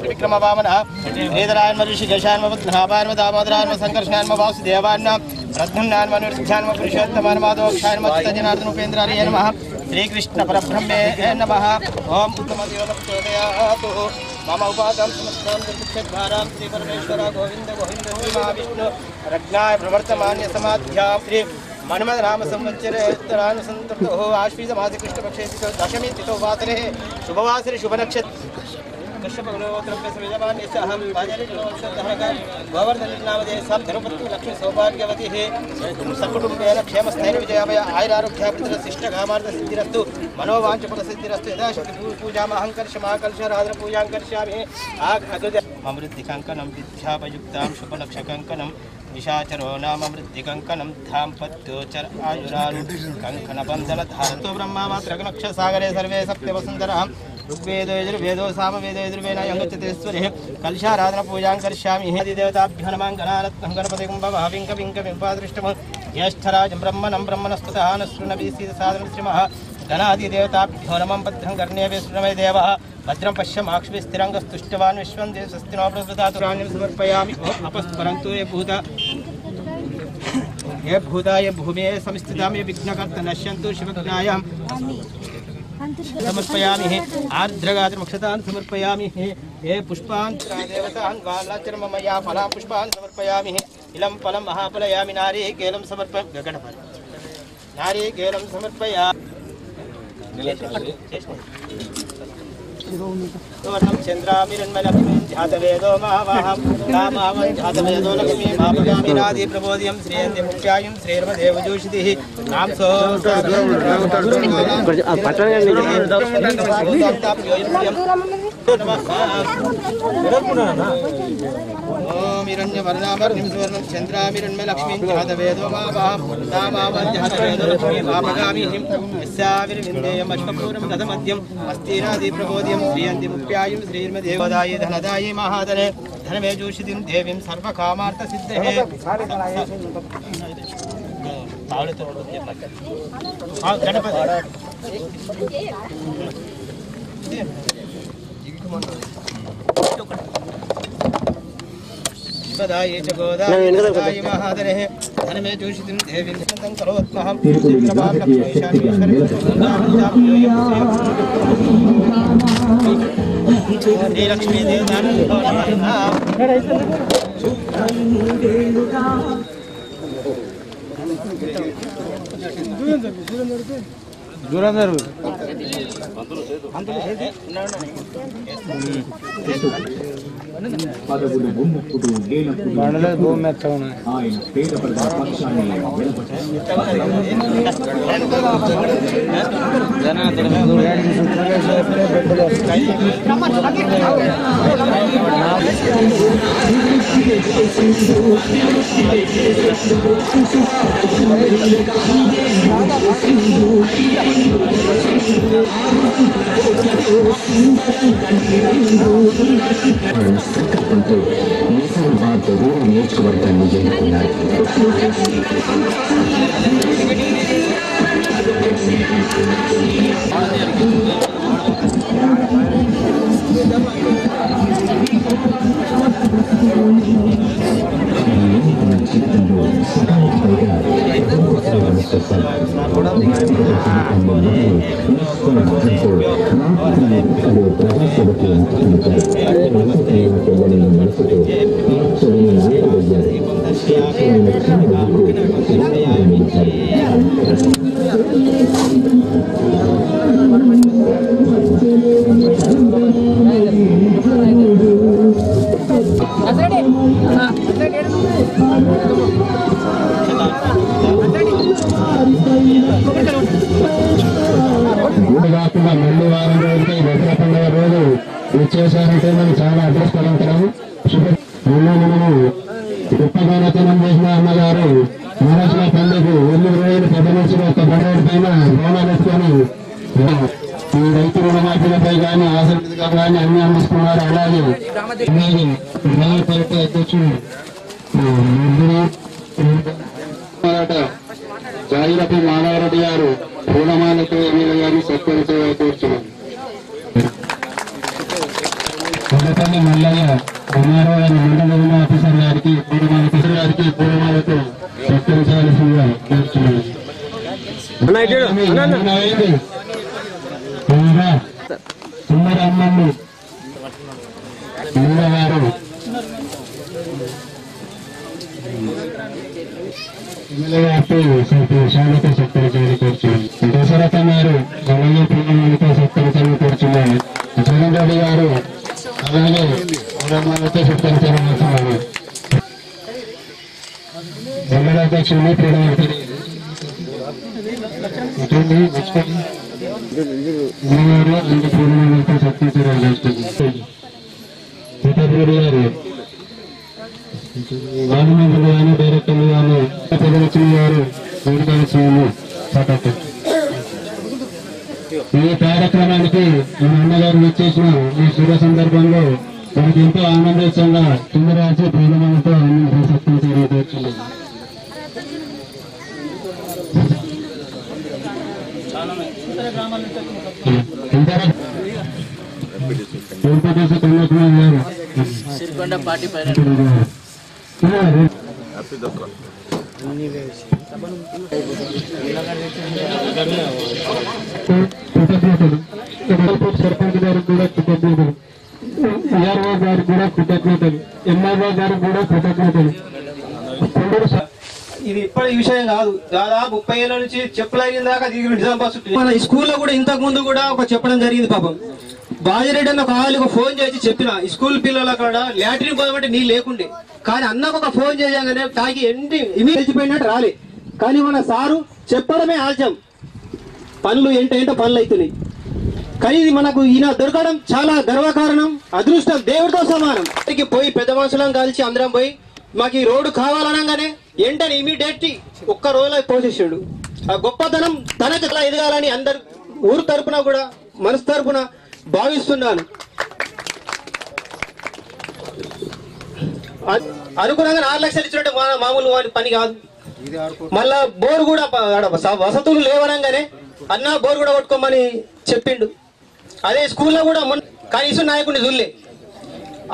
विक्रमवामन वेदरायन्म ऋषिकेशान्म बुद्धनाभान्म दामोदरान्म संकर्षणान्म वासुदेवान्म रत्नन्नान्म निर्ध्यान्म पुरुषोत्तमान्म माधवक्षान्म चित्तजनार्दन उपेन्द्रार्ये नमः श्रीकृष्ण परब्रह्मे नमः ओम उत्तमदेवतप्रचोदयातु मम उपादां समस्तां निर्दिक्षद्वारां श्री परमेश्वर गोविंद गोविंद महाविष्णु रज्ञाय प्रवर्तमान्य समाध्यां श्री मन्मथ नाम संवत्सरे उत्तरानुसंततो आश्वीज मासे कृष्णपक्षे दशमी तिथौ वासरे शुभवासरे शुभ नक्षत्र कृष्णपक्षे सविजमान्यस्य अहं वाजरिणोत्सवधरकार गोवर्धननामधेय सब धर्मपत्नी लक्ष्मी सौभाग्यवती सकुटुम्बेन क्षेमस्थैर्यविजयामय आयुरारोग्याभिवृद्धिशिष्टकामार्थ सिद्धिरस्तु मनोवाञ्छफलसिद्धिरस्तु यथाशक्ति पूजामहं कर्षमाकर्षराधन पूजां करिष्यामि अमृतिकङ्कणं विद्यापयुक्तां शुभलक्षकङ्कणं निशाचरो नाम मृत्तिकङ्कणं धाम्पत्योचर आयुरारुकङ्कणबन्धनधारतो ब्रह्मामात्रगणक्षसागरे सर्वे सप्तवसुन्धरः ऋग्वेदो यजुर्वेदो सामवेदो यजुर्वेदायङ्गचतेश्वरिः कलशाराधन पूजां करिष्यामि देवताभ्यो नमः गणारत्नं गणपतिं भवाविं कविं कविं ज्येष्ठराजं ब्रह्मणं ब्रह्मणस्पतः नस्रुनबीसीदसादनं श्रीमः गणादिदेवताभ्यो नमः भद्रं कर्णेभ्यः शृण्वमे देवः भद्रं पश्यमाक्ष्भिः स्थिरङ्गस्तुष्टवान् विश्वं देवस्तिनो प्रददातु राण्यं समर्पयामि अपस्परन्तु ये भूता ये भूमेः संस्थितां ये विघ्नकर्ता नश्यन्तु शिवज्ञायां समर्पयामि आर्द्रगात्रमक्षतान् समर्पयामि हे पुष्पान् देवतान् वालाचर्ममया फलां पुष्पान् समर्पयामि इलं फलं महाफलयामि नारिकेलं समर्पयामि गणपति नारिकेलं समर्पयामि सुवर्णं चन्द्रामिरन्मलक्ष्मीं ध्यातवेदो महावाहं रामावं ध्यातवेदो लक्ष्मीं मापगामिनादि प्रबोधियं श्रेयन्तिमुख्यायुं श्रेर्मदेवजोषितिः नामसो ओम हिरण्यवर्णाभरणं सुवर्णं चन्द्रामिरन्मलक्ष्मीं ध्यातवेदो महावाहं रामावं ध्यातवेदो लक्ष्मीं मापगामिं यस्याविर्विन्देयम् अश्वपूर्णं दधमद्यम् अस्तिरादि प्रबोधियं श्रीयन्तिमुख्यायुं श्रीर्मदेवदाय धनदाय महाधने धनमेजोषितिं देवीं सर्वकामार्थसिद्धये शिवदाये च गोदाये महाधने धनमेजोषितिं देवीं सन्तं करोत्महं चित्रमां लक्ष्मीशान्ति लक्ष्मी दुरंदर భూమి మెత్తగా ఉన్నాయి ఆయన పేద ప్రజల పక్షాన్ని సంకల్పంతో నిజామాబాద్ రూరల్ నియోజకవర్గాన్ని ఎన్నుకున్నారు. జీవితంలో సగానికి పైగా ప్రజాసేవకు పెళ్ళని మనసుతో గుడిగాకుండా మళ్ళీ వారం రోజులకి దసరా పండుగ రోజు ఇచ్చేసారంటే మనం చాలా అదృష్టవంతరం. మనము గొప్పగానతనం చేసిన అమ్మగారు మహారాష్ట్ర పండుగ 8 రోజులు పెద్ద నుంచి ఒక బడోడి పైన బోనాలు వేసుకొని ఈ రైతు రుణమాఫీలపై కానీ ఆసక్తిగా కానీ అన్ని అందిస్తున్నారు. అలాగే గ్రామ పంచాయతీ అధ్యక్షుడు జాగిరపు మాధవరెడ్డి గారు పూలమాలతో ఎమ్మెల్యే గారిని సత్కరించగా కోరుచున్నాం. కొండపల్లి మల్లయ్య ఎంఆర్ఓ గారి మండల ఆఫీసర్ గారికి పూలమాలతో సత్కరించాల్సిందిగా కోరుచున్నాం. సుందర అమ్మమ్మ గారు శాలతో సత్కరించాలని కోరుచున్నాను. దశరథ గారు గణనీయ పూలమాలతో సత్కరించాలని కోరుచున్నాను. జగన్ రెడ్డి గారు అలాగే పూలమాలతో సత్కరించాలని కోరుచున్నాను. మండల అధ్యక్షులు పూలమాలతో పూలమాలతో సత్కరించాలని కోరుచున్నాను. గారు వాణిజ్యులు కానీ డైరెక్టర్లు కానీ ప్రజలక్ష్మి గారు ఈ కార్యక్రమానికి మన అన్నగారు వచ్చేసిన ఈ శుభ సందర్భంలో మనకి ఎంతో ఆనందోత్సవంగా కింద రాసి పూలమాలతో సత్కరించాలని కోరుచున్నాను. ఎంపీటీసీ కన్యాకుమారి గారు సర్పంచ్ గారికి కూడా కృతజ్ఞతలు, ఈఆర్ఓ గారికి కూడా కృతజ్ఞతలు, ఎంఆర్ఓ గారికి కూడా కృతజ్ఞతలు. ఇది ఇప్పటి విషయం కాదు, దాదాపు 30 ఏళ్ళ నుంచి చెప్పులు అయిన దాకా నిజాం బస్సు మన స్కూల్లో కూడా ఇంతకు ముందు కూడా ఒక చెప్పడం జరిగింది. పాపం బాజిరెడ్డి అన్న ఒక ఫోన్ చేసి చెప్పిన ఈ స్కూల్ పిల్లలు అక్కడ లాట్రిన్ పోదామంటే నీళ్ళు లేకుండే, కానీ అన్నకు ఒక ఫోన్ చేయగానే తాగి ఇమి తెలిసిపోయినట్టు రాలే. కానీ మన సారు చెప్పడమే ఆలస్యం, పనులు ఏంటంటే పనులు అవుతున్నాయి. కానీ ఇది మనకు ఈయన దొరకడం చాలా గర్వకారణం, అదృష్టం, దేవుడితో సమానం. పోయి పెద్ద మనుషులను కలిసి అందరం పోయి మాకు ఈ రోడ్డు కావాలనగానే వెంటనే ఇమీడియట్లీ ఒక్క రోజులో పోసేసాడు. ఆ గొప్పతనం తనకు ఎదగాలని అందరు ఊరు తరపున కూడా మనసు తరపున భావిస్తున్నాను. అనుకున్నాగా 4 లక్షలు ఇచ్చినట్టు మామూలు పని కాదు. మళ్ళా బోరు కూడా వసతులు లేవనంగానే అన్న బోరు కూడా కొట్టుకోమని చెప్పిండు. అదే స్కూల్లో కూడా కనీసం నాయకుడిని చూడలే.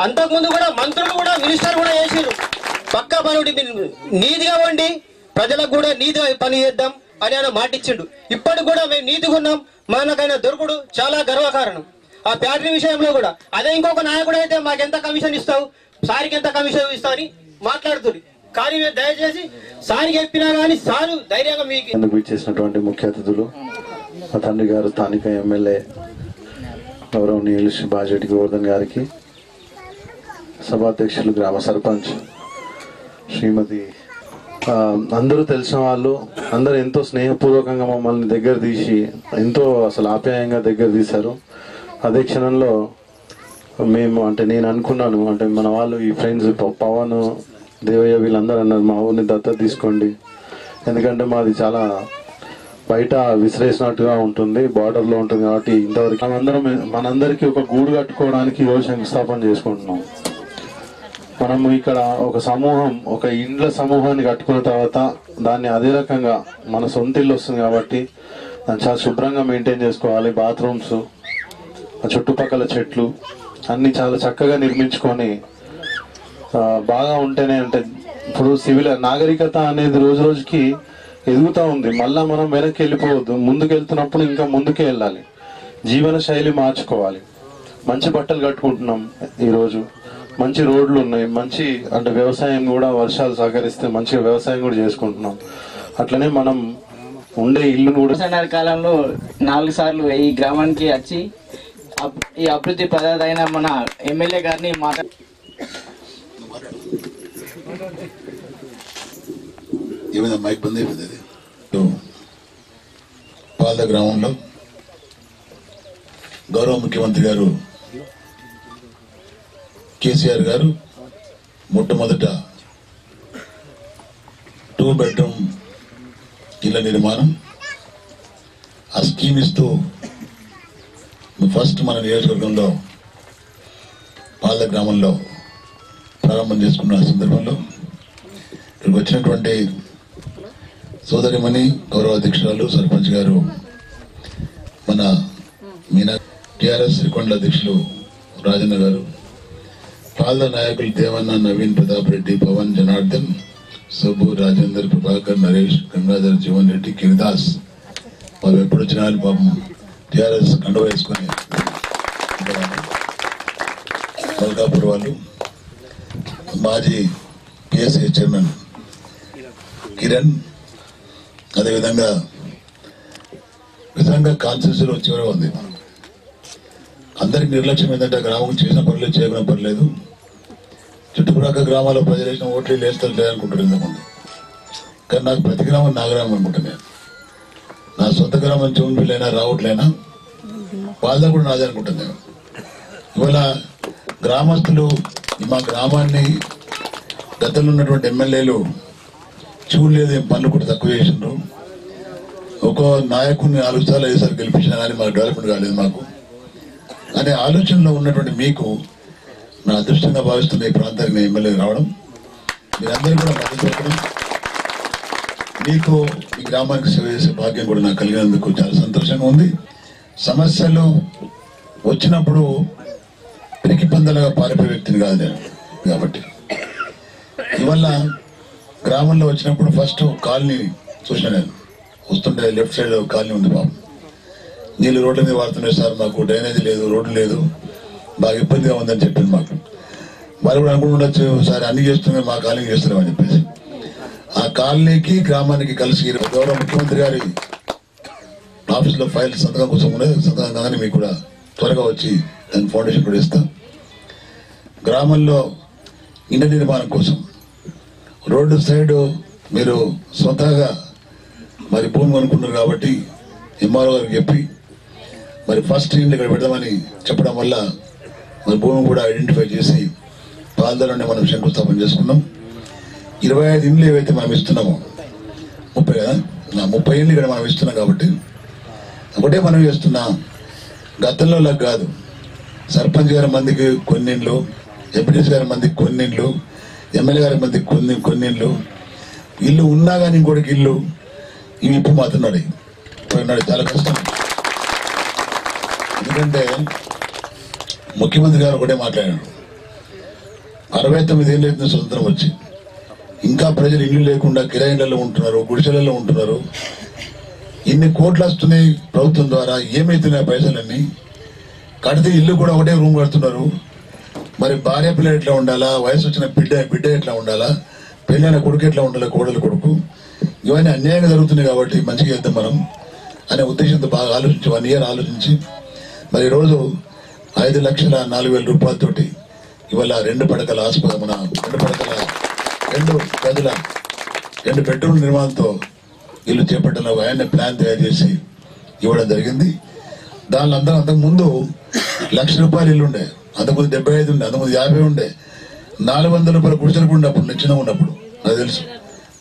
అంతకుముందు కూడా మంత్రులు కూడా మినిస్టర్ కూడా చేసిరు. పక్కా పనుడి నీతిగా ఉండి ప్రజలకు కూడా నీతిగా పని చేద్దాం అని ఆయన మాటిచ్చిండు. ఇప్పటికి కూడా మేము నీతిగా ఉన్నాం. మనకైనా దొరకడు చాలా గర్వకారణం. ఆ ఫ్యాక్టరీ విషయంలో కూడా అదే ఇంకొక నాయకుడు అయితే మాకెంత కమిషన్ ఇస్తావు, సారికి ఎంత కమిషన్ ఇస్తావు అని మాట్లాడుతుంది. కానీ మేము దయచేసి సారికి చెప్పినా కానీ సారు ధైర్యంగా మీకు చేసినటువంటి ముఖ్య అతిథులు మా తండ్రి గారు స్థానిక ఎమ్మెల్యే గౌరవనీయులు శ్రీ బాజిరెడ్డి గోవర్ధన్ గారికి, సభాధ్యక్షులు గ్రామ సర్పంచ్ శ్రీమతి, అందరూ తెలిసిన వాళ్ళు అందరూ ఎంతో స్నేహపూర్వకంగా మమ్మల్ని దగ్గర తీసి ఎంతో అసలు ఆప్యాయంగా దగ్గర తీశారు. అదే క్షణంలో మేము నేను అనుకున్నాను, మన వాళ్ళు ఈ ఫ్రెండ్స్ పవన్ దేవయ్య వీళ్ళందరూ అన్నారు మా ఊరిని దత్తత తీసుకోండి, ఎందుకంటే మాది చాలా బయట విసిరేసినట్టుగా ఉంటుంది, బార్డర్లో ఉంటుంది కాబట్టి ఇంతవరకు మనందరికీ ఒక గూడు కట్టుకోవడానికి ఈరోజు శంకుస్థాపన చేసుకుంటున్నాం. మనము ఇక్కడ ఒక సమూహం, ఒక ఇండ్ల సమూహాన్ని కట్టుకున్న తర్వాత దాన్ని అదే రకంగా మన సొంత ఇల్లు వస్తుంది కాబట్టి దాన్ని చాలా శుభ్రంగా మెయింటైన్ చేసుకోవాలి. బాత్రూమ్స్, చుట్టుపక్కల చెట్లు అన్ని చాలా చక్కగా నిర్మించుకొని బాగా ఉంటేనే ఇప్పుడు సివిల్ నాగరికత అనేది రోజు రోజుకి ఎదుగుతూ ఉంది. మళ్ళా మనం వెనక్కి వెళ్ళిపోవద్దు, ముందుకు వెళ్తున్నప్పుడు ఇంకా ముందుకే వెళ్ళాలి, జీవన శైలి మార్చుకోవాలి. మంచి బట్టలు కట్టుకుంటున్నాం, ఈరోజు మంచి రోడ్లు ఉన్నాయి, మంచి వ్యవసాయం కూడా వర్షాలు సహకరిస్తే మంచిగా వ్యవసాయం కూడా చేసుకుంటున్నాం. అట్లనే మనం ఉండే ఇల్లు కూడా కాలంలో 4 సార్లు ఈ గ్రామానికి వచ్చి ఈ అభివృద్ధి పదార్థైన మన ఎమ్మెల్యే గారిని ఏమైనా మైక్ బంద్ అయిపోయింది. పాల్ద గ్రామంలో గౌరవ ముఖ్యమంత్రి గారు కేసీఆర్ గారు మొట్టమొదట 2 బెడ్రూమ్ ఇళ్ల నిర్మాణం ఆ స్కీమ్ ఇస్తూ ఫస్ట్ మన నియోజకవర్గంలో పాల్ద గ్రామంలో ప్రారంభం చేసుకున్న సందర్భంలో ఇక్కడికి వచ్చినటువంటి సోదరిమణి గౌరవ అధ్యక్షురాలు సర్పంచ్ గారు మన మీనా, టిఆర్ఎస్ శ్రీకొండ అధ్యక్షులు రాజన్న గారు, పాలన నాయకులు దేవన్న, నవీన్, ప్రతాప్ రెడ్డి, పవన్, జనార్దన్, సుబ్బు, రాజేందర్, ప్రభాకర్, నరేష్, గంగాధర్, జీవన్ రెడ్డి, కిరిదాస్, వాళ్ళు ఎప్పుడు వచ్చినా పాపం టిఆర్ఎస్ కండువ వేసుకొని మల్కాపూర్ వాళ్ళు, మాజీ పిఎస్ఏ చైర్మన్ కిరణ్, అదేవిధంగా నిజంగా కాన్స్టిట్యూన్సీలో చివరి ఉంది. అందరికి నిర్లక్ష్యం ఏంటంటే గ్రామం చేసిన పర్లేదు, చేయకుండా పర్లేదు, చుట్టుపక్కల గ్రామాల్లో ప్రజలు వేసిన ఓట్లు వేస్తారు లేదనుకుంటారు ఇంతకుముందు. కానీ నాకు ప్రతి గ్రామం నా గ్రామం అనుకుంటున్నాను. నా సొంత గ్రామం చెవులైనా రావట్లైనా వాళ్ళ కూడా నాదే అనుకుంటున్నాను. ఇవాళ గ్రామస్తులు మా గ్రామాన్ని గతంలో ఉన్నటువంటి ఎమ్మెల్యేలు చూడలేదు, ఏం పనులు కూడా తక్కువ చేసిండ్రు. ఒక నాయకుడిని 4 సార్లు 5 సార్లు గెలిపించినా కానీ మాకు డెవలప్మెంట్ కాలేదు. మాకు అనే ఆలోచనలో ఉన్నటువంటి మీకు నా అదృష్టంగా భావిస్తున్న ఈ ప్రాంతానికి నేను ఎమ్మెల్యే రావడం, మీరందరూ కూడా మద్దతు పెట్టడం, మీకు ఈ గ్రామానికి సేవ చేసే భాగ్యం కూడా నాకు కలిగినందుకు చాలా సంతోషంగా ఉంది. సమస్యలు వచ్చినప్పుడు పిరికి పందలుగా పారిపోయే వ్యక్తిని కాదు నేను. కాబట్టి ఇవల్ల గ్రామంలో వచ్చినప్పుడు ఫస్ట్ కాలనీ చూసిన నేను వస్తుంటే లెఫ్ట్ సైడ్ కాలనీ ఉంది బాబు, నీళ్ళు రోడ్ల మీద వాడుతున్నాయి సార్, మాకు డ్రైనేజ్ లేదు, రోడ్డు లేదు, బాగా ఇబ్బందిగా ఉందని చెప్పింది మాకు. వాళ్ళు కూడా అనుకుంటుండొచ్చు సార్ అన్ని చేస్తున్నాయి మా కాలనీ చేస్తున్నామని చెప్పేసి. ఆ కాలనీకి గ్రామానికి కలిసి గౌరవ ముఖ్యమంత్రి గారి ఆఫీస్లో ఫైల్ సంతకం కోసం ఉన్నది, సంతకం కాగానే మీకు కూడా త్వరగా వచ్చి దాని ఫౌండేషన్ కూడా ఇస్తాం. గ్రామంలో ఇంటి నిర్మాణం కోసం రోడ్డు సైడ్ మీరు స్వతహాగా మరి భూమి కొనుక్కున్నారు కాబట్టి ఎంఆర్ఓ గారికి చెప్పి మరి ఫస్ట్ ఇండ్లు ఇక్కడ పెడదామని చెప్పడం వల్ల మరి భూమి కూడా ఐడెంటిఫై చేసి పాల్దలోనే మనం శంకుస్థాపన చేసుకున్నాం. 25 ఇండ్లు ఏవైతే మనం ఇస్తున్నామో 30 కదా, 30 ఇండ్లు ఇక్కడ మనం ఇస్తున్నాం. కాబట్టి ఒకటే మనం చేస్తున్నాం, గతంలో లాగా కాదు. సర్పంచ్ గారి మందికి కొన్ని ఇండ్లు, ఎంపీటీసీ గారి మందికి కొన్ని ఇండ్లు, ఎమ్మెల్యే గారి మందికి కొన్ని ఇండ్లు, ఇల్లు ఉన్నా కానీ ఇంకోటికి ఇల్లు, ఇవి ఇప్పుడు మాత్రన్నాడు చాలా కష్టం. ఎందుకంటే ముఖ్యమంత్రి గారు ఒకటే మాట్లాడాడు, 69 ఏళ్ళు అవుతుంది స్వతంత్రం వచ్చి, ఇంకా ప్రజలు ఇల్లు లేకుండా కిరాయిలలో ఉంటున్నారు, గుడిసెలలో ఉంటున్నారు. ఇన్ని కోట్లు వస్తున్నాయి ప్రభుత్వం ద్వారా, ఏమైతున్నాయి పైసలన్నీ కడితే ఇల్లు కూడా ఒకటే రూమ్ కడుతున్నారు. మరి భార్య పిల్లలు ఎట్లా ఉండాలా, వయసు వచ్చిన బిడ్డ ఎట్లా ఉండాలా, పెళ్ళైన కొడుకు ఎట్లా ఉండాలా, కోడలు కొడుకు, ఇవన్నీ అన్యాయంగా జరుగుతున్నాయి. కాబట్టి మంచిగా చేద్దాం మనం అనే ఉద్దేశంతో బాగా ఆలోచించి 1 ఇయర్ ఆలోచించి మరి ఈరోజు 5,04,000 రూపాయలతోటి ఇవాళ 2 పడకల ఆసుపత్రి, మన 2 పడకల 2 గదుల 2 బెడ్రూమ్ నిర్మాణంతో ఇల్లు చేపట్టడం ఆయన ప్లాన్ తయారు చేసి ఇవ్వడం జరిగింది. దానిలో అంతకుముందు ₹1,00,000 ఇల్లు ఉండే, అంతకుముందు 75 ఉండే, అంతకుముందు 50 ఉండే, 400 రూపాయల గుడిసెలు కూడా ఉన్నప్పుడు చిన్నగా ఉన్నప్పుడు నాకు తెలుసు.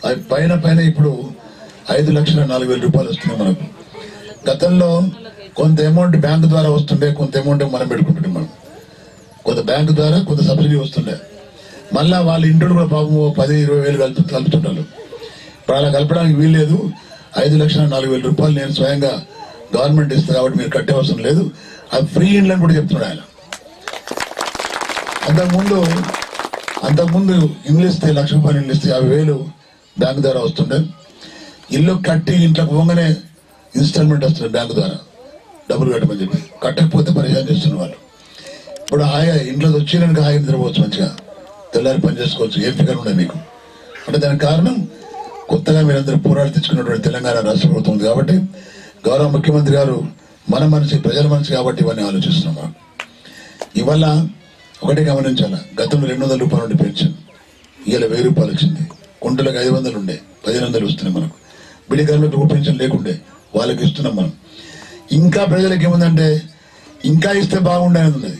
అవి పైన ఇప్పుడు 5,04,000 రూపాయలు వస్తున్నాయి మనకు. గతంలో కొంత అమౌంట్ బ్యాంకు ద్వారా వస్తుండే, కొంత అమౌంట్ మనం పెట్టుకుంటుండే, మనం కొంత బ్యాంకు ద్వారా కొంత సబ్సిడీ వస్తుండే. మళ్ళా వాళ్ళ ఇంట్లో కూడా పాపం 10-20 వేలు కలుపుతుంటారు. ఇప్పుడు అలా కలపడానికి వీల్లేదు. 5,04,000 రూపాయలు నేను స్వయంగా గవర్నమెంట్ ఇస్తాను కాబట్టి మీరు కట్టే అవసరం లేదు, అది ఫ్రీ ఇండ్లని కూడా చెప్తున్నాడు ఆయన. అంతకుముందు ఇల్లు ఇస్తే ₹1,00,000 ఇల్లు ఇస్తే 50,000 బ్యాంకు ద్వారా వస్తుండే. ఇల్లు కట్టి ఇంట్లోకి పోగానే ఇన్స్టాల్మెంట్ వస్తుంది బ్యాంకు ద్వారా, డబ్బులు కట్టమని చెప్పి. కట్టకపోతే పరిచయం చేస్తున్న వాళ్ళు ఇప్పుడు హాయిగా ఇంట్లో వచ్చినాక హాయిగా నిద్రపోవచ్చు, మంచిగా తెల్లారి పని చేసుకోవచ్చు, ఏం ఫిగర్ ఉండదు మీకు. అంటే దానికి కారణం కొత్తగా మీరందరూ పోరాడి తెచ్చుకున్నటువంటి తెలంగాణ రాష్ట్ర ప్రభుత్వం ఉంది. కాబట్టి గౌరవ ముఖ్యమంత్రి గారు మన మనిషి, ప్రజల మనిషి కాబట్టి ఇవన్నీ ఆలోచిస్తున్నాం. ఇవాళ ఒకటే గమనించాల, గతంలో ₹200 ఉండే పెన్షన్ ఇవాళ ₹1,000 వచ్చింది. కుంటలకు 500 ఉండే, 1,500 వస్తున్నాయి మనకు. బిడిగారులకు పెన్షన్ లేకుండే, వాళ్ళకి ఇస్తున్నాం మనం. ఇంకా ప్రజలకు ఏముందంటే ఇంకా ఇస్తే బాగుండేది ఉన్నది.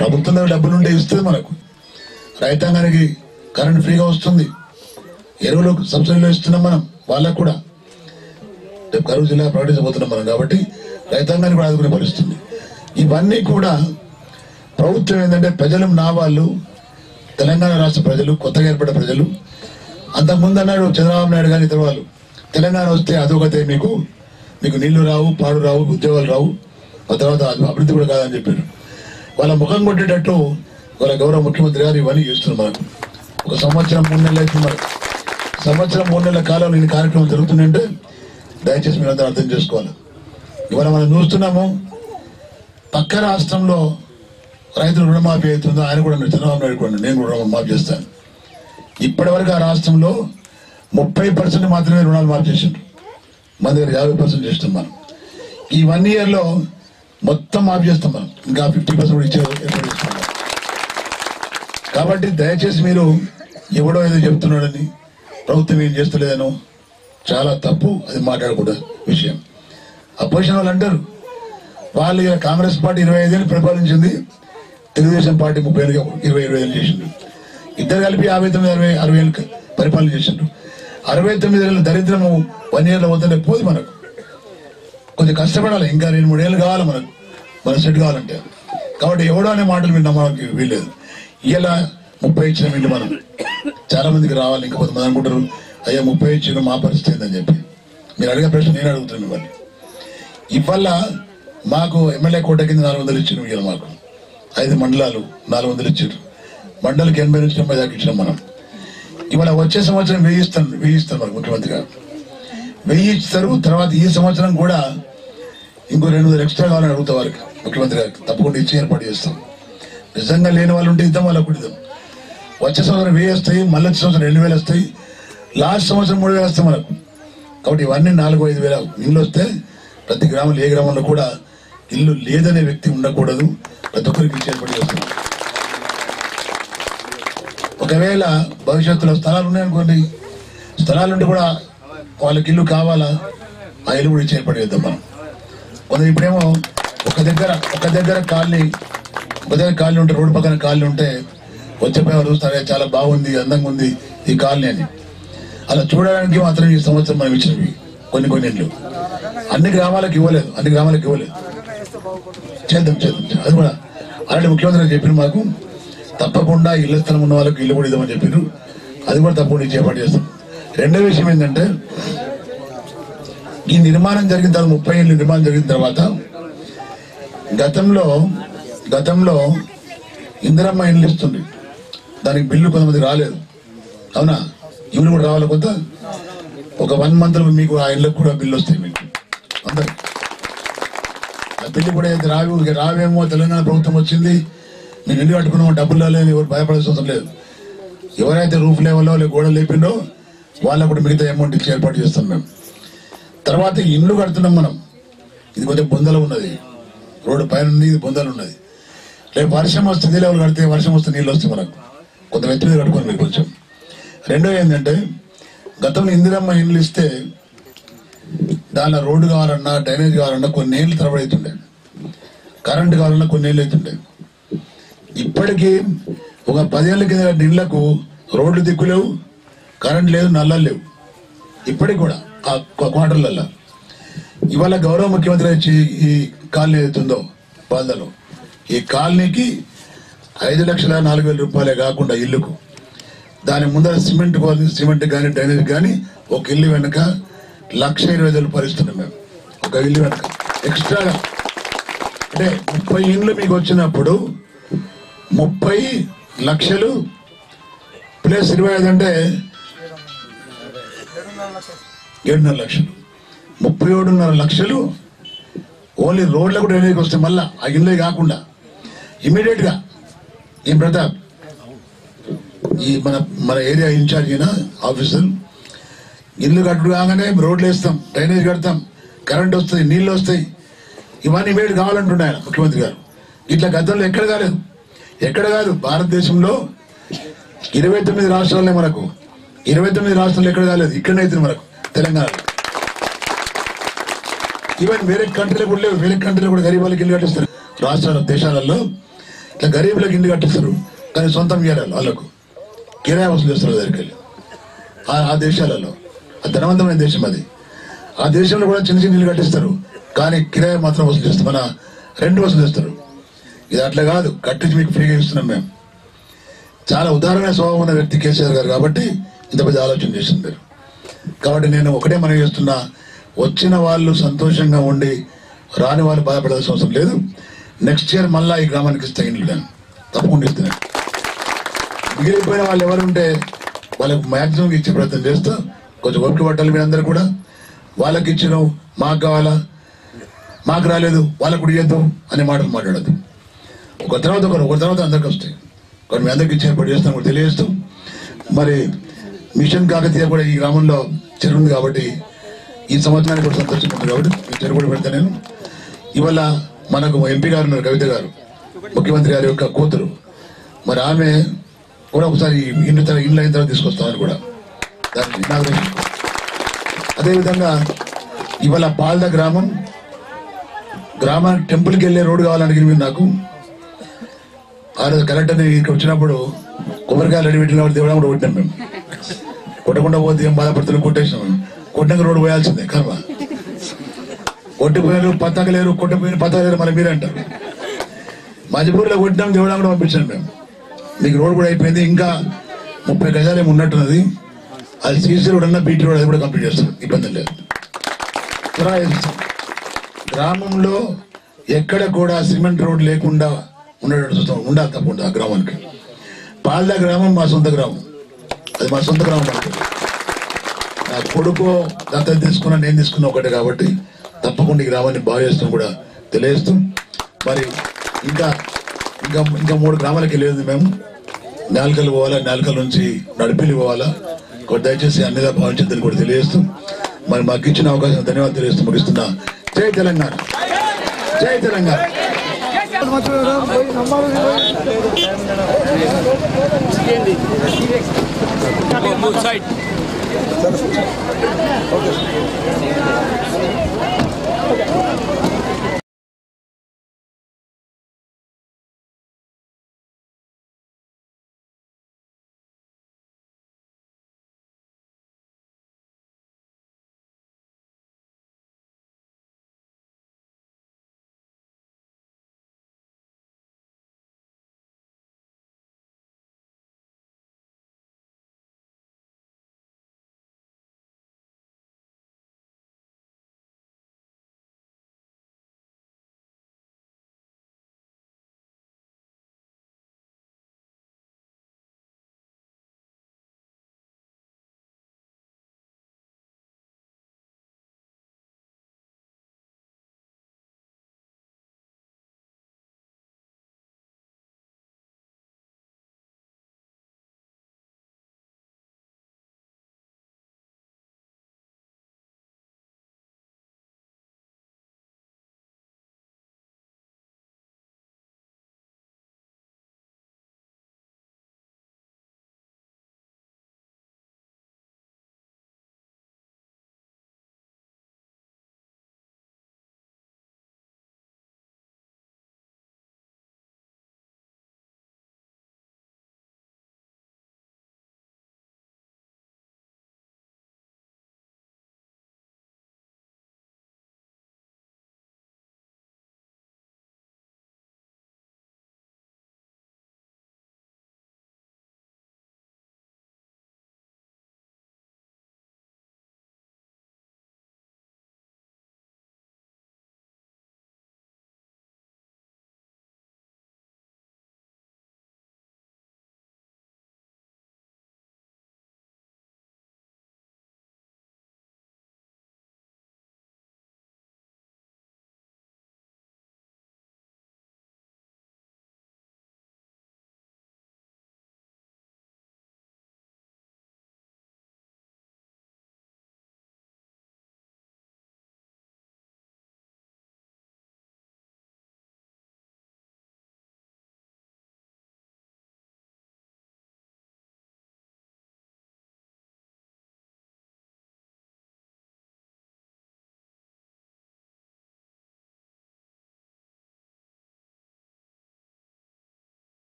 ప్రభుత్వంలో డబ్బులుంటే ఇస్తుంది మనకు. రైతాంగానికి కరెంట్ ఫ్రీగా వస్తుంది, ఎరువులు సబ్సిడీలో ఇస్తున్నాం మనం వాళ్ళకు కూడా. రేపు కరువు జిల్లా ప్రకటించబోతున్నాం మనం, కాబట్టి రైతాంగాన్ని కూడా ఆదుకునే పరిస్థితుంది. ఇవన్నీ కూడా ప్రభుత్వం ఏంటంటే ప్రజలు నా వాళ్ళు, తెలంగాణ రాష్ట్ర ప్రజలు, కొత్తగా ఏర్పడ్డ ప్రజలు, అంతకుముందు అన్నాడు చంద్రబాబు నాయుడు గారి ఇతర వాళ్ళు, తెలంగాణ వస్తే అదొకతే, మీకు నీళ్లు రావు, పాడు రావు, ఉద్యోగాలు రావు, ఆ తర్వాత అభివృద్ధి కూడా కాదని చెప్పారు. వాళ్ళ ముఖం కొట్టేటట్టు వాళ్ళ గౌరవ ముఖ్యమంత్రి గారు ఇవన్నీ చేస్తున్నారు. మనకు ఒక సంవత్సరం 3 నెలలు అయితే మనకు సంవత్సరం 3 నెలల కాలంలో ఈ కార్యక్రమం జరుగుతుందంటే దయచేసి మీరందరూ అర్థం చేసుకోవాలి. ఇవాళ మనం చూస్తున్నాము, పక్క రాష్ట్రంలో రైతులు రుణమాఫీ అవుతుందో ఆయన కూడా చంద్రబాబు నాయుడు కూడా నేను కూడా రుణమాఫీ చేస్తాను. ఇప్పటి వరకు ఆ రాష్ట్రంలో 30% మాత్రమే రుణాలు మాఫీ చేసిండ్రు. మన దగ్గర 50% చేస్తాం మనం. ఈ 1 yearలో మొత్తం మాఫీ చేస్తాం మనం, ఇంకా 50% కూడా ఇచ్చే ఏర్పాటు చేస్తాం. కాబట్టి దయచేసి మీరు ఎవడో ఏదో చెప్తున్నాడని, ప్రభుత్వం ఏం చేస్తలేదనో చాలా తప్పు, అది మాట్లాడకూడదు విషయం. అపోజిషన్ వాళ్ళు అంటారు, వాళ్ళు కాంగ్రెస్ పార్టీ 25 ఏళ్ళు పరిపాలించింది, తెలుగుదేశం పార్టీ 25 ఏళ్ళు చేసింది. ఇద్దరు కలిపి 59-60 ఏళ్ళు పరిపాలన చేసిండ్రు. 69 ఏళ్ళ దరిద్రము 1 yearలో వద్దనే పోదు. మనకు కొంచెం కష్టపడాలి, ఇంకా 2-3 ఏళ్ళు కావాలి మన సెట్ కావాలంటే. కాబట్టి ఎవడో అనే మాటలు మీరు నమ్మడానికి వీల్లేదు. ఇలా 30 ఇచ్చిన వీళ్ళు మనం చాలా మందికి రావాలి. ఇంకా కొంతమంది అనుకుంటారు, అయ్యా 30 ఇచ్చిన మా పరిస్థితి ఏందని చెప్పి. మీరు అడిగే ప్రశ్న నేను అడుగుతున్నాను. ఇవ్వాలి ఇవాళ మాకు ఎమ్మెల్యే కోట కింద 400 ఇచ్చిన, ఇవాళ మాకు 5 మండలాలు 400 ఇచ్చారు. మండలికి 80 నుంచి 90 దాకా ఇచ్చినాం మనం. ఇవాళ వచ్చే సంవత్సరం 1000 ఇస్తారు మరి ముఖ్యమంత్రి గారు, 1000 ఇస్తారు. తర్వాత ఈ సంవత్సరం కూడా ఇంకో 200 ఎక్స్ట్రా కావాలని అడుగుతా వారికి ముఖ్యమంత్రి గారికి. తప్పకుండా ఇచ్చి ఏర్పాటు చేస్తాం. నిజంగా లేని వాళ్ళు ఉంటే ఇద్దాం, వాళ్ళకు కూడా ఇద్దాం. వచ్చే సంవత్సరం 1000 వస్తాయి, మళ్ళీ వచ్చే సంవత్సరం 2000 వస్తాయి, లాస్ట్ సంవత్సరం 3000 వస్తాయి మనకు. కాబట్టి ఇవన్నీ 4-5 వేల ఇల్లు వస్తే ప్రతి గ్రామంలో, ఏ గ్రామంలో కూడా ఇల్లు లేదనే వ్యక్తి ఉండకూడదు. ప్రతి ఒక్కరికి ఇచ్చి ఏర్పాటు చేస్తున్నాం. ఒకవేళ భవిష్యత్తులో స్థలాలు ఉన్నాయనుకోండి, స్థలాలుంటే కూడా వాళ్ళకి ఇల్లు కావాలా, ఆ ఇల్లు కూడా ఇచ్చి ఏర్పాటు చేద్దాం మనం. కొందరు ఇప్పుడేమో ఒక దగ్గర కాలనీ ఉంటే, రోడ్డు పక్కన కాలనీ ఉంటే వచ్చేపోయి చూస్తారే చాలా బాగుంది, అందంగా ఉంది ఈ కాలనీ అని. అలా చూడడానికి మాత్రం ఈ సంవత్సరం మనం ఇచ్చినవి కొన్ని ఇళ్ళు అన్ని గ్రామాలకు ఇవ్వలేదు. చేద్దాం. అది కూడా అలాంటి ముఖ్యమంత్రి చెప్పిన మాకు తప్పకుండా ఇళ్ల స్థలం ఉన్న వాళ్ళకి ఇల్లు కూడా ఇద్దామని చెప్పారు. అది కూడా తప్పకుండా చేపట్టి చేస్తాం. రెండో విషయం ఏంటంటే, ఈ నిర్మాణం జరిగిన తర్వాత 30 ఏళ్ళు నిర్మాణం జరిగిన తర్వాత గతంలో ఇందిరమ్మ ఇల్లు ఇస్తుంది, దానికి బిల్లు కొంతమంది రాలేదు. అవునా? ఇల్లు కూడా రావాలి. కొంత ఒక 1 month మీకు ఆ ఇళ్ళకు కూడా బిల్లు వస్తాయి మీకు అందరికి. ఆ బిల్లు కూడా రావేమో, తెలంగాణ ప్రభుత్వం వచ్చింది, నేను ఇల్లు కట్టుకున్నామో డబ్బులు రాలేదు, ఎవరు భయపడాల్సిన అవసరం లేదు. ఎవరైతే రూఫ్ లెవెల్లో గోడ లేపిండో వాళ్ళకు కూడా మిగతా అమౌంట్ ఇచ్చి ఏర్పాటు చేస్తాం మేము. తర్వాత ఇల్లు కడుతున్నాం మనం. ఇది కొంచెం బొందలు ఉన్నది, రోడ్డు పైన ఉంది, ఇది బొందలు ఉన్నది. రేపు వర్షం వస్తే లెవెల్ కడితే, వర్షం వస్తే నీళ్ళు వస్తాయి మనకు. కొంత ఎత్తు మీద కట్టుకోండి మీరు కొంచెం. రెండో ఏంటంటే, గతంలో ఇందిరమ్మ ఇండ్లు ఇస్తే దానిలో రోడ్డు కావాలన్నా, డ్రైనేజ్ కావాలన్నా కొన్ని ఏళ్ళు తరబడి అవుతుండే, కరెంటు కావాలన్నా కొన్ని ఏళ్ళు అవుతుండే. ఇప్పటికీ ఒక 10 ఏళ్ళ కింద ఇళ్లకు రోడ్లు దిక్కులేవు, కరెంట్ లేదు, నల్లలు లేవు. ఇప్పటికి కూడా ఆ క్వార్టర్లలో. ఇవాళ గౌరవ ముఖ్యమంత్రి వచ్చి ఈ కాలనీ అవుతుందో బాధలో, ఈ కాలనీకి 5,04,000 రూపాయలే కాకుండా ఇల్లుకు, దాని ముందర సిమెంట్ కానీ డ్రైనేజ్ కానీ ఒక ఇల్లు వెనక 1,20,000 రూపాయలు ఇస్తున్నాం మేము. ఒక ఇల్లు వెనక ఎక్స్ట్రాగా. అంటే 30 ఇండ్లు మీకు వచ్చినప్పుడు 30 లక్షలు ప్లస్ 25 అంటే 7.5 లక్షలు. 37.5 లక్షలు ఓన్లీ రోడ్లకు డ్రైనేజ్కి వస్తే, మళ్ళా ఆ ఇళ్ళే కాకుండా ఇమీడియట్ గా ఈ ప్రతాప్ ఈ మన ఏరియా ఇన్ఛార్జ్ అయిన ఆఫీసర్ ఇల్లు కట్టుడు కాగానే రోడ్లు వేస్తాం, డ్రైనేజ్ కడతాం, కరెంట్ వస్తుంది, నీళ్లు వస్తాయి, ఇవన్నీ ఇమీడియట్ కావాలంటుండే ఆయన ముఖ్యమంత్రి గారు. ఇట్లా గతంలో ఎక్కడ కాదు భారతదేశంలో 29 రాష్ట్రాలనే మనకు. 29 రాష్ట్రాలు ఎక్కడ కాలేదు, ఇక్కడనే అవుతుంది మనకు తెలంగాణ. ఈవెన్ వేరే కంట్రీలో కూడా లేవు. వేరే కంట్రీలో కూడా గరీబ్ వాళ్ళకి ఇల్లు కట్టిస్తారు. రాష్ట్రాల దేశాలలో ఇట్లా గరీబులకు ఇల్లు కట్టిస్తారు, కానీ సొంతం ఇయ్యాలి వాళ్ళకు, కిరాయి వసూలు చేస్తారు దగ్గరికి వెళ్ళి. ఆ దేశాలలో ధనవంతమైన దేశం అది. ఆ దేశంలో కూడా చిన్న ఇల్లు కట్టిస్తారు, కానీ కిరాయి మాత్రం వసూలు చేస్తారు, మన రెంట్ వసూలు చేస్తారు. ఇది అట్లా కాదు, కట్టించి మీకు ఫ్రీగా ఇస్తున్నాం మేము. చాలా ఉదాహరణ స్వభావం ఉన్న వ్యక్తి కేసీఆర్ గారు కాబట్టి ఇంత పెద్ద ఆలోచన చేసింది. కాబట్టి నేను ఒకటే మనం చేస్తున్నా, వచ్చిన వాళ్ళు సంతోషంగా ఉండి రాని వాళ్ళు బాధపడాల్సిన అవసరం లేదు. నెక్స్ట్ ఇయర్ మళ్ళా ఈ గ్రామానికి ఇస్తే ఇండ్లు నేను తప్పకుండా ఇస్తున్నాను. మిగిలిపోయిన వాళ్ళు ఎవరుంటే వాళ్ళకి మ్యాక్సిమం ఇచ్చే ప్రయత్నం చేస్తా. కొంచెం ఓపిక పట్టాలి మీరందరూ కూడా. వాళ్ళకి ఇచ్చినాం, మాకు కావాలా, మాకు రాలేదు, వాళ్ళకు కూడా ఇవ్వద్దు అనే మాటలు మాట్లాడద్దు. ఒకరి తర్వాత అందరికి వస్తాయి. కానీ మీ అందరికి ఇచ్చి ఏర్పాటు చేస్తాం కూడా తెలియజేస్తాం. మరి మిషన్ కాకతీయ కూడా ఈ గ్రామంలో చెరువు ఉంది కాబట్టి ఈ సంవత్సరానికి కూడా సంతోషంగా ఉంది కాబట్టి చెరువు కూడా పెడతా నేను. ఇవాళ మనకు ఎంపీ గారు ఉన్నారు, కవిత గారు, ముఖ్యమంత్రి గారి యొక్క కూతురు. మరి ఆమె కూడా ఒకసారి ఇండ్లు అయిన తర్వాత తీసుకొస్తామని కూడా దానికి ఇనాగ్రేషన్. అదేవిధంగా ఇవాళ పాల్ద గ్రామానికి టెంపుల్కి వెళ్ళే రోడ్డు కావాలని అడిగింది మీరు నాకు. ఆ రోజు కలెక్టర్ని ఇక్కడ వచ్చినప్పుడు కొబ్బరికాయలు అడిగి పెట్టిన దేవుడా కూడా కొట్టాం మేము. కొట్టకుండా పోతే ఏం బాధపడుతున్నాం, కొట్టేసినాం. కొట్టినాక రోడ్డు పోయాల్సిందే కర్మ. కొట్టిపోయారు పత్తకలేరు, కొట్టిపోయిన పత్తకలేరు మళ్ళీ మీరే అంటారు. మజపూర్లో కొట్టినాం, దేవుడా కూడా పంపించాం మేము. మీకు రోడ్ కూడా అయిపోయింది, ఇంకా 30 గజాలు ఏమి ఉన్నట్టున్నది. అది సీసీ రోడ్ అన్నా బీటీ రోడ్ అది కూడా కంప్లీట్ చేస్తాం, ఇబ్బంది లేదు. గ్రామంలో ఎక్కడ కూడా సిమెంట్ రోడ్ లేకుండా ఉండేటట్టు ఉండాలి తప్పకుండా ఆ గ్రామానికి. పాల్దా గ్రామం మా సొంత గ్రామం, అది మా సొంత గ్రామం. నా కొడుకు దత్తత తీసుకున్నా, నేను తీసుకున్నా ఒకటే కాబట్టి తప్పకుండా ఈ గ్రామాన్ని బాగు చేస్తాం కూడా తెలియజేస్తాం. మరి ఇంకా 3 గ్రామాలకి వెళ్ళేది మేము. నాలుకలు పోవాలా, నాలుకల నుంచి నడిపిల్లి పోవాలా. దయచేసి అన్నిగా భావించద్దని కూడా తెలియజేస్తాం. మరి మాకు ఇచ్చిన అవకాశం ధన్యవాదాలు తెలియజేస్తూ ముగిస్తున్నా. జై తెలంగాణ, జై తెలంగాణ. Side.